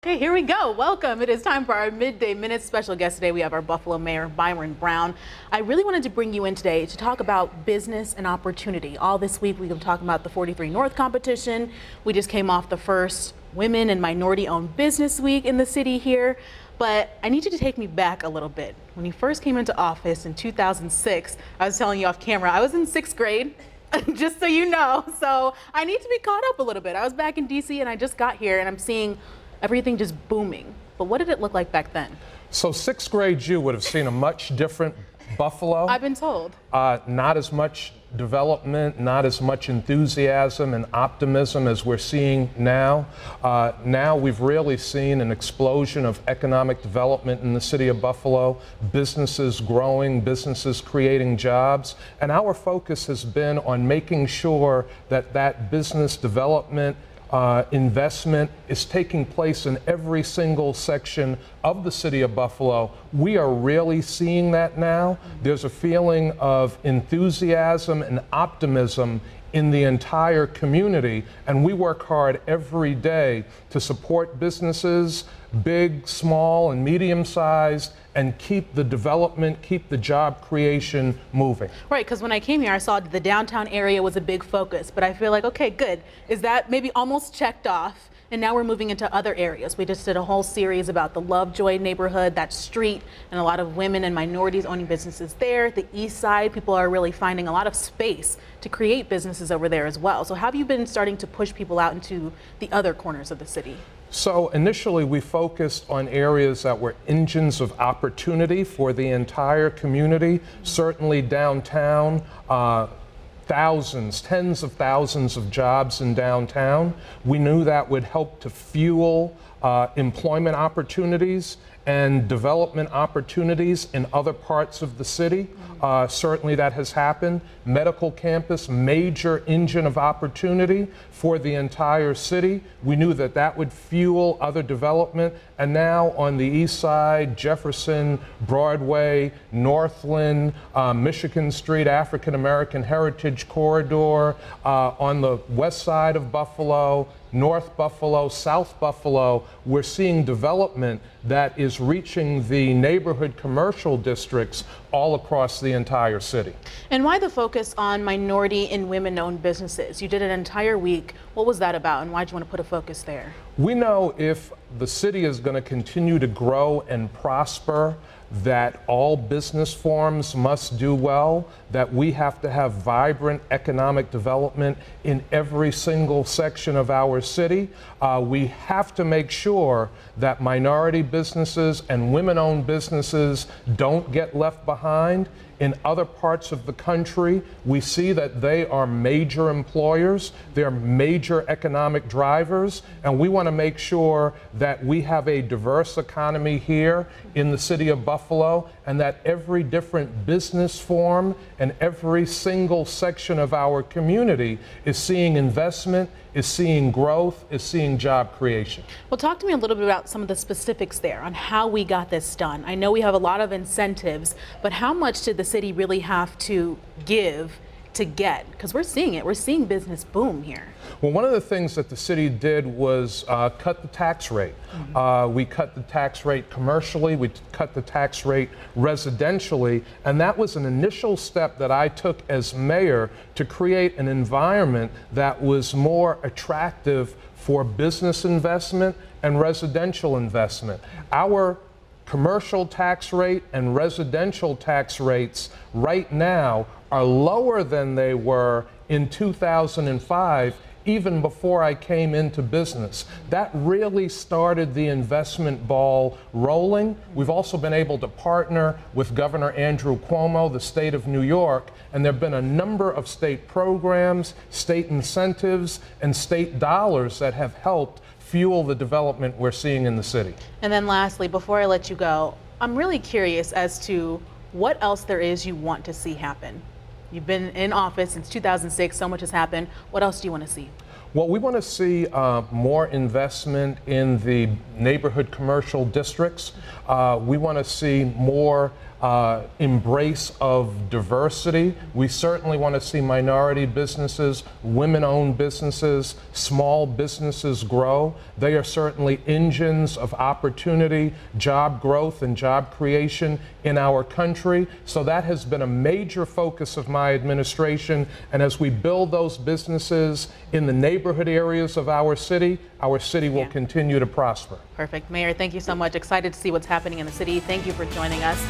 Okay, here we go. Welcome. It is time for our Midday Minutes. Special guest today, we have our Buffalo Mayor, Byron Brown. I really wanted to bring you in today to talk about business and opportunity. All this week, we've been talking about the 43 North competition. We just came off the first Women and Minority-Owned Business Week in the city here. But I need you to take me back a little bit. When you first came into office in 2006, I was telling you off camera, I was in 6th grade. Just so you know. So I need to be caught up a little bit. I was back in DC and I just got here and I'm seeing everything just booming. But what did it look like back then? So 6th grade you would have seen a much different Buffalo. I've been told. Not as much development, not as much enthusiasm and optimism as we're seeing now. Now we've really seen an explosion of economic development in the city of Buffalo, businesses growing, businesses creating jobs, and our focus has been on making sure that that business development investment is taking place in every single section of the city of Buffalo. We are really seeing that now. There's a feeling of enthusiasm and optimism in the entire community, and we work hard every day to support businesses, big, small, and medium-sized, and keep the development, keep the job creation moving. Right, because when I came here, I saw the downtown area was a big focus, but I feel like, okay, good. Is that maybe almost checked off? And now we're moving into other areas. We just did a whole series about the Lovejoy neighborhood, that street, and a lot of women and minorities owning businesses there. The east side, people are really finding a lot of space to create businesses over there as well. So how have you been starting to push people out into the other corners of the city? So initially we focused on areas that were engines of opportunity for the entire community, certainly downtown. Thousands, tens of thousands of jobs in downtown. We knew that would help to fuel employment opportunities and development opportunities in other parts of the city. Certainly that has happened. Medical campus, major engine of opportunity for the entire city. We knew that that would fuel other development. And now on the east side, Jefferson, Broadway, Northland, Michigan Street, African American Heritage Corridor, on the west side of Buffalo, North Buffalo, South Buffalo, we're seeing development that is reaching the neighborhood commercial districts all across the entire city. And why the focus on minority and women-owned businesses? You did an entire week. What was that about, and why did you want to put a focus there? We know if the city is going to continue to grow and prosper, that all business forms must do well, that we have to have vibrant economic development in every single section of our city. We have to make sure that minority businesses and women-owned businesses don't get left behind. In other parts of the country, we see that they are major employers, they're major economic drivers, and we want to make sure that we have a diverse economy here in the city of Buffalo, and that every different business form and every single section of our community is seeing investment, is seeing growth, is seeing job creation. Well, talk to me a little bit about some of the specifics there on how we got this done. I know we have a lot of incentives, but how much did the city really have to give to get? Because we're seeing it. We're seeing business boom here. Well, one of the things that the city did was cut the tax rate. We cut the tax rate commercially, we cut the tax rate residentially, and that was an initial step that I took as mayor to create an environment that was more attractive for business investment and residential investment. Our commercial tax rate and residential tax rates right now are lower than they were in 2005, even before I came into business. That really started the investment ball rolling. We've also been able to partner with Governor Andrew Cuomo, the state of New York, and there have been a number of state programs, state incentives, and state dollars that have helped fuel the development we're seeing in the city. And then lastly, before I let you go, I'm really curious as to what else there is you want to see happen. You've been in office since 2006, so much has happened. What else do you want to see? Well, we want to see more investment in the neighborhood commercial districts. We want to see more embrace of diversity. We certainly want to see minority businesses, women-owned businesses, small businesses grow. They are certainly engines of opportunity, job growth, and job creation in our country. So that has been a major focus of my administration. And as we build those businesses in the neighborhood areas of our city will continue to prosper. Perfect. Mayor, thank you so much. Excited to see what's happening in the city. Thank you for joining us.